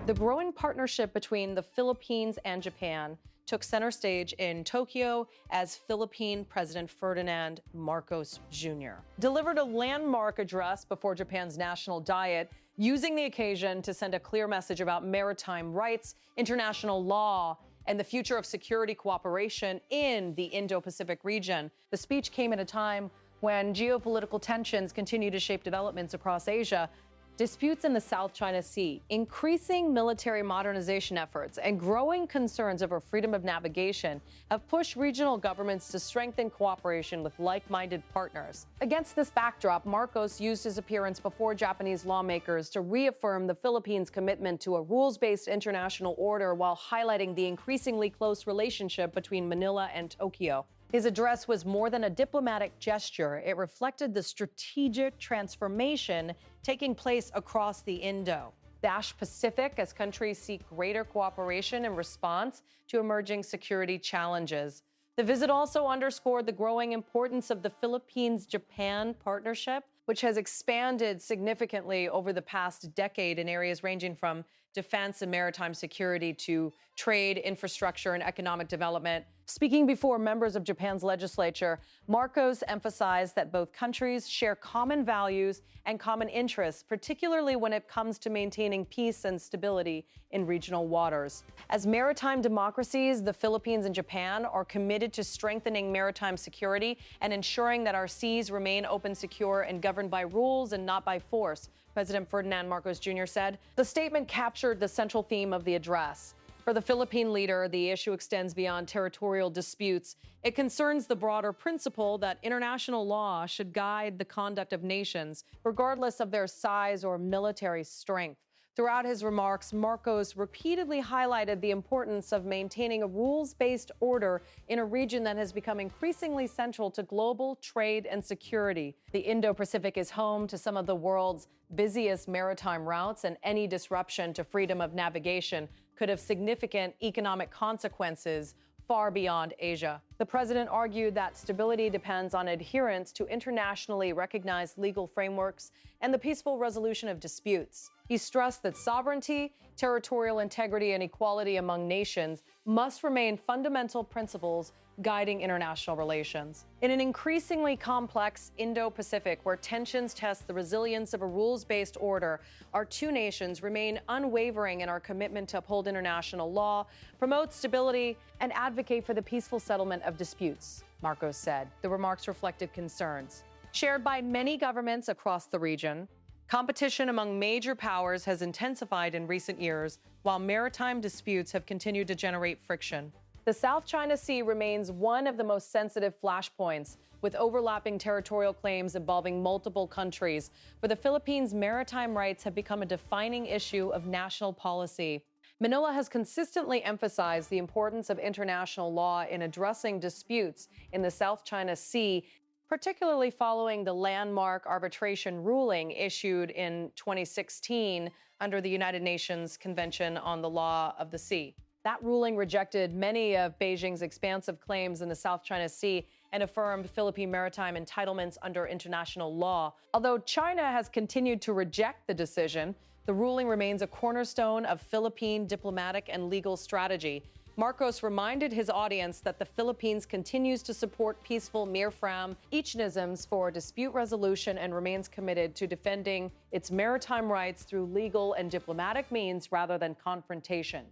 The growing partnership between the Philippines and Japan took center stage in Tokyo as Philippine President Ferdinand Marcos Jr. delivered a landmark address before Japan's National Diet, using the occasion to send a clear message about maritime rights, international law, and the future of security cooperation in the Indo-Pacific region. The speech came at a time when geopolitical tensions continue to shape developments across Asia. Disputes in the South China Sea, increasing military modernization efforts, and growing concerns over freedom of navigation have pushed regional governments to strengthen cooperation with like-minded partners. Against this backdrop, Marcos used his appearance before Japanese lawmakers to reaffirm the Philippines' commitment to a rules-based international order while highlighting the increasingly close relationship between Manila and Tokyo. His address was more than a diplomatic gesture. It reflected the strategic transformation taking place across the Indo-Pacific as countries seek greater cooperation in response to emerging security challenges. The visit also underscored the growing importance of the Philippines-Japan partnership, which has expanded significantly over the past decade in areas ranging from defense and maritime security to trade, infrastructure, and economic development. Speaking before members of Japan's legislature, Marcos emphasized that both countries share common values and common interests, particularly when it comes to maintaining peace and stability in regional waters. As maritime democracies, the Philippines and Japan are committed to strengthening maritime security and ensuring that our seas remain open, secure, and governed by rules and not by force, President Ferdinand Marcos Jr. said. The statement captured the central theme of the address. For the Philippine leader, the issue extends beyond territorial disputes. It concerns the broader principle that international law should guide the conduct of nations, regardless of their size or military strength. Throughout his remarks, Marcos repeatedly highlighted the importance of maintaining a rules-based order in a region that has become increasingly central to global trade and security. The Indo-Pacific is home to some of the world's busiest maritime routes, and any disruption to freedom of navigation could have significant economic consequences far beyond Asia. The president argued that stability depends on adherence to internationally recognized legal frameworks and the peaceful resolution of disputes. He stressed that sovereignty, territorial integrity, and equality among nations must remain fundamental principles guiding international relations. In an increasingly complex Indo-Pacific where tensions test the resilience of a rules-based order, our two nations remain unwavering in our commitment to uphold international law, promote stability, and advocate for the peaceful settlement of disputes, Marcos said. The remarks reflected concerns shared by many governments across the region. Competition among major powers has intensified in recent years, while maritime disputes have continued to generate friction. The South China Sea remains one of the most sensitive flashpoints, with overlapping territorial claims involving multiple countries. For the Philippines, maritime rights have become a defining issue of national policy. Manila has consistently emphasized the importance of international law in addressing disputes in the South China Sea, particularly following the landmark arbitration ruling issued in 2016 under the United Nations Convention on the Law of the Sea. That ruling rejected many of Beijing's expansive claims in the South China Sea and affirmed Philippine maritime entitlements under international law. Although China has continued to reject the decision, the ruling remains a cornerstone of Philippine diplomatic and legal strategy. Marcos reminded his audience that the Philippines continues to support peaceful mechanisms for dispute resolution and remains committed to defending its maritime rights through legal and diplomatic means rather than confrontation.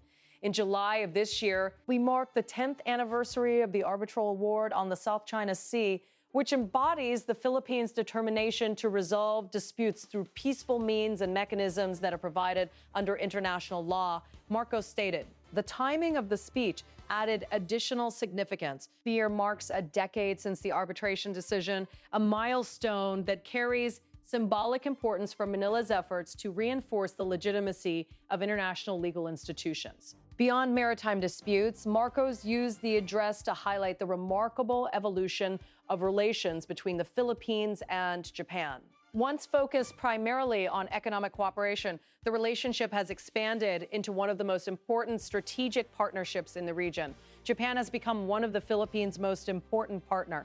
In July of this year, we marked the 10th anniversary of the arbitral award on the South China Sea, which embodies the Philippines' determination to resolve disputes through peaceful means and mechanisms that are provided under international law. Marcos stated, the timing of the speech added additional significance. The year marks a decade since the arbitration decision, a milestone that carries symbolic importance for Manila's efforts to reinforce the legitimacy of international legal institutions. Beyond maritime disputes, Marcos used the address to highlight the remarkable evolution of relations between the Philippines and Japan. Once focused primarily on economic cooperation, the relationship has expanded into one of the most important strategic partnerships in the region. Japan has become one of the Philippines' most important partners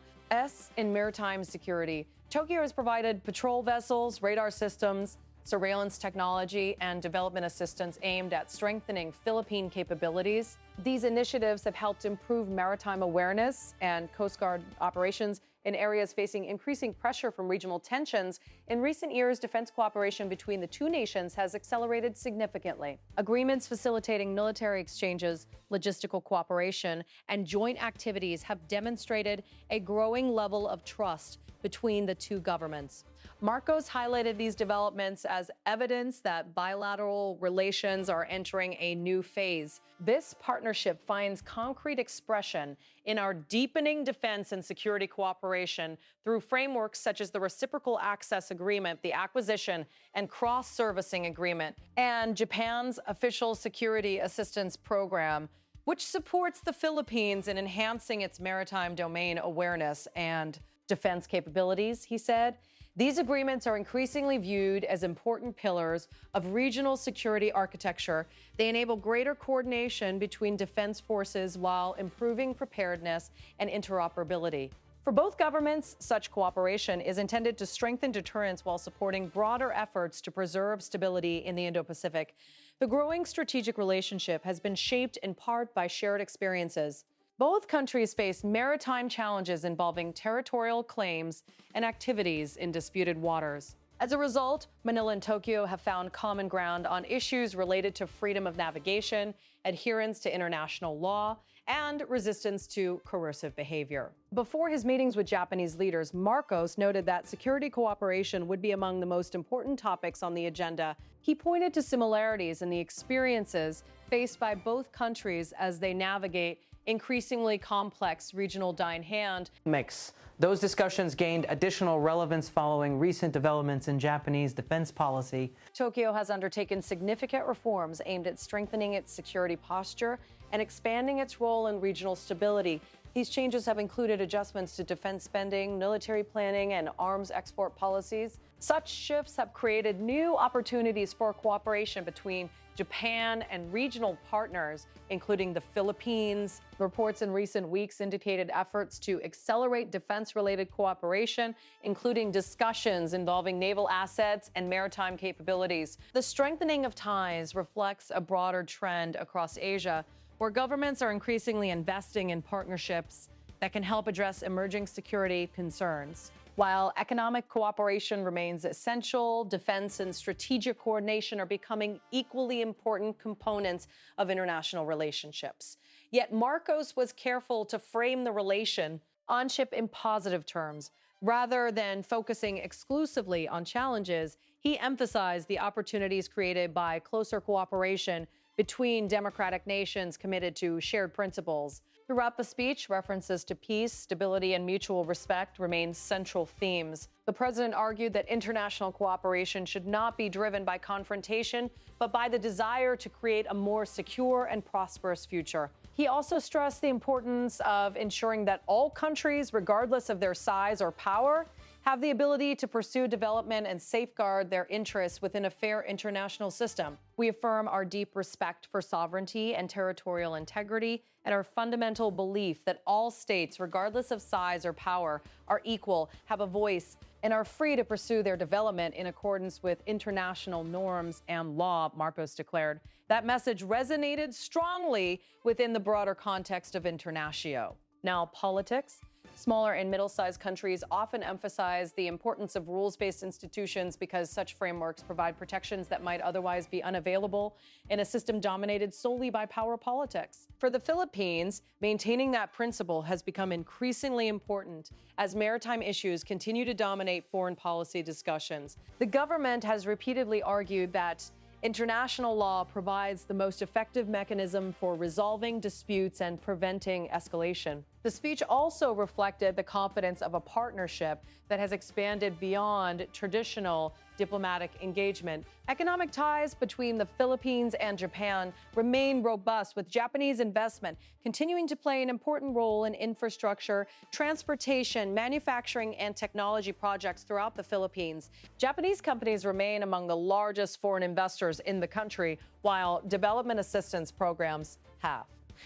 in maritime security. Tokyo has provided patrol vessels, radar systems, surveillance technology, and development assistance aimed at strengthening Philippine capabilities. These initiatives have helped improve maritime awareness and Coast Guard operations in areas facing increasing pressure from regional tensions. In recent years, defense cooperation between the two nations has accelerated significantly. Agreements facilitating military exchanges, logistical cooperation, and joint activities have demonstrated a growing level of trust between the two governments. Marcos highlighted these developments as evidence that bilateral relations are entering a new phase. This partnership finds concrete expression in our deepening defense and security cooperation through frameworks such as the Reciprocal Access Agreement, the Acquisition and Cross-Servicing Agreement, and Japan's Official Security Assistance Program, which supports the Philippines in enhancing its maritime domain awareness and defense capabilities, he said. These agreements are increasingly viewed as important pillars of regional security architecture. They enable greater coordination between defense forces while improving preparedness and interoperability. For both governments, such cooperation is intended to strengthen deterrence while supporting broader efforts to preserve stability in the Indo-Pacific. The growing strategic relationship has been shaped in part by shared experiences. Both countries face maritime challenges involving territorial claims and activities in disputed waters. As a result, Manila and Tokyo have found common ground on issues related to freedom of navigation, adherence to international law, and resistance to coercive behavior. Before his meetings with Japanese leaders, Marcos noted that security cooperation would be among the most important topics on the agenda. He pointed to similarities in the experiences faced by both countries as they navigate increasingly complex regional dynamics. Those discussions gained additional relevance following recent developments in Japanese defense policy. Tokyo has undertaken significant reforms aimed at strengthening its security posture and expanding its role in regional stability. These changes have included adjustments to defense spending, military planning, and arms export policies. Such shifts have created new opportunities for cooperation between Japan and regional partners, including the Philippines. Reports in recent weeks indicated efforts to accelerate defense-related cooperation, including discussions involving naval assets and maritime capabilities. The strengthening of ties reflects a broader trend across Asia, where governments are increasingly investing in partnerships that can help address emerging security concerns. While economic cooperation remains essential, defense and strategic coordination are becoming equally important components of international relationships. Yet Marcos was careful to frame the relationship in positive terms. Rather than focusing exclusively on challenges, he emphasized the opportunities created by closer cooperation between democratic nations committed to shared principles. Throughout the speech, references to peace, stability, and mutual respect remain central themes. The president argued that international cooperation should not be driven by confrontation, but by the desire to create a more secure and prosperous future. He also stressed the importance of ensuring that all countries, regardless of their size or power, have the ability to pursue development and safeguard their interests within a fair international system. We affirm our deep respect for sovereignty and territorial integrity and our fundamental belief that all states, regardless of size or power, are equal, have a voice, and are free to pursue their development in accordance with international norms and law, Marcos declared. That message resonated strongly within the broader context of Internatio. Now, politics. Smaller and middle-sized countries often emphasize the importance of rules-based institutions because such frameworks provide protections that might otherwise be unavailable in a system dominated solely by power politics. For the Philippines, maintaining that principle has become increasingly important as maritime issues continue to dominate foreign policy discussions. The government has repeatedly argued that international law provides the most effective mechanism for resolving disputes and preventing escalation. The speech also reflected the confidence of a partnership that has expanded beyond traditional diplomatic engagement. Economic ties between the Philippines and Japan remain robust, with Japanese investment continuing to play an important role in infrastructure, transportation, manufacturing, and technology projects throughout the Philippines. Japanese companies remain among the largest foreign investors in the country, while development assistance programs have.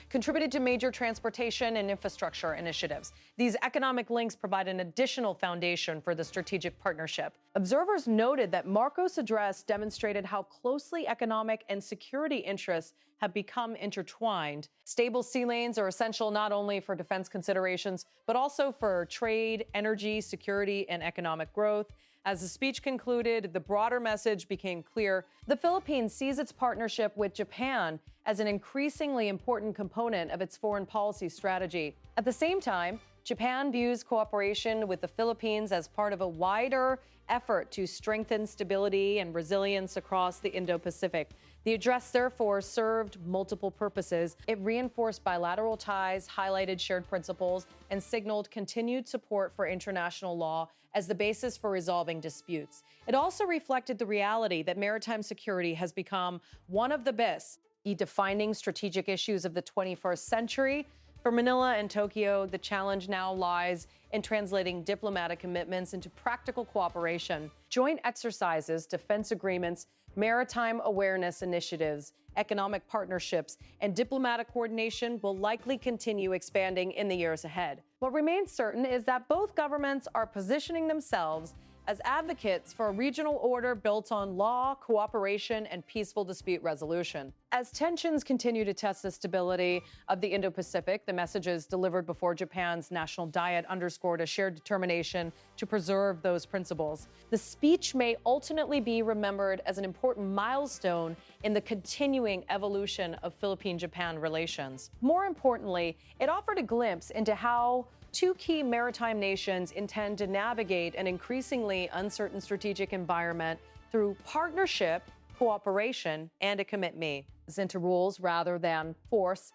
contributed to major transportation and infrastructure initiatives. These economic links provide an additional foundation for the strategic partnership. Observers noted that Marcos' address demonstrated how closely economic and security interests have become intertwined. Stable sea lanes are essential not only for defense considerations, but also for trade, energy, security, and economic growth. As the speech concluded, the broader message became clear. The Philippines sees its partnership with Japan as an increasingly important component of its foreign policy strategy. At the same time, Japan views cooperation with the Philippines as part of a wider effort to strengthen stability and resilience across the Indo-Pacific. The address, therefore, served multiple purposes. It reinforced bilateral ties, highlighted shared principles, and signaled continued support for international law as the basis for resolving disputes. It also reflected the reality that maritime security has become one of the best defining strategic issues of the 21st century. For Manila and Tokyo, the challenge now lies in translating diplomatic commitments into practical cooperation. Joint exercises, defense agreements, maritime awareness initiatives, economic partnerships, and diplomatic coordination will likely continue expanding in the years ahead. What remains certain is that both governments are positioning themselves as advocates for a regional order built on law, cooperation, and peaceful dispute resolution. As tensions continue to test the stability of the Indo-Pacific, the messages delivered before Japan's National Diet underscored a shared determination to preserve those principles. The speech may ultimately be remembered as an important milestone in the continuing evolution of Philippine-Japan relations. More importantly, it offered a glimpse into how two key maritime nations intend to navigate an increasingly uncertain strategic environment through partnership, cooperation, and a commitment into rules rather than force